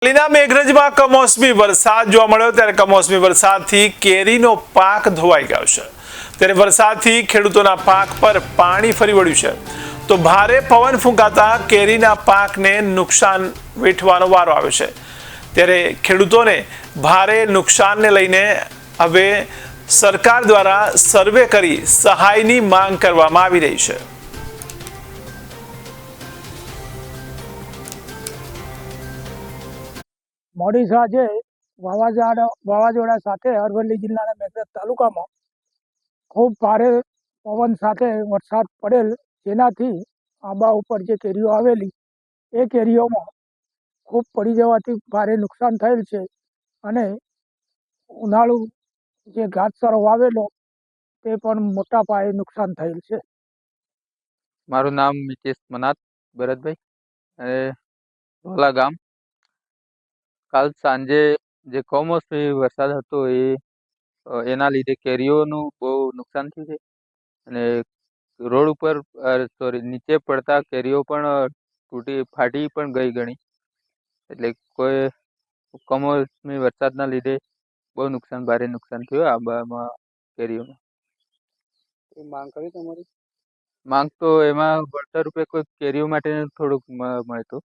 અમરેલીના મેઘરજમાં કમોસમી વરસાદ જોવા મળ્યો ત્યારે કમોસમી વરસાદથી કેરીનો પાક ધોવાઈ ગયો છે ત્યારે વરસાદથી ખેડૂતોના પાક પર પાણી ફરી વળ્યું છે તો ભારે પવન ફૂંકાતા કેરીના પાકને નુકસાન વેઠવાનો વારો આવ્યો છે ત્યારે ખેડૂતોને ભારે નુકસાનને લઈને હવે સરકાર દ્વારા સર્વે કરી સહાયની માંગ કરવામાં આવી રહી છે। મોડી સાંજે વાવાઝોડા સાથે અરવલ્લી જિલ્લાના મેઘરજ તાલુકામાં ખૂબ ભારે પવન સાથે વરસાદ પડેલ, જેનાથી આંબા ઉપર જે કેરીઓ આવેલી એ કેરીઓમાં ખૂબ પડી જવાથી ભારે નુકસાન થયેલ છે અને ઉનાળુ જે ઘાસચારો વાવેલો તે પણ મોટા પાયે નુકસાન થયેલ છે। મારું નામ મિતેશ મનાથ ભરતભાઈ અને ધોલા ગામ। કાલ સાંજે જે કમોસમી વરસાદ હતો એના લીધે કેરીઓનું બહુ નુકસાન થયું છે અને રોડ ઉપર નીચે પડતા કેરીઓ પણ ફાટી પણ ગઈ ઘણી, એટલે કોઈ કમોસમી વરસાદના લીધે બહુ ભારે નુકસાન થયું આંબામાં, કેરીઓમાં। માંગ કરી તમારી? માંગ તો એમાં વળતર રૂપે કોઈ કેરીઓ માટે થોડુંક મળતું,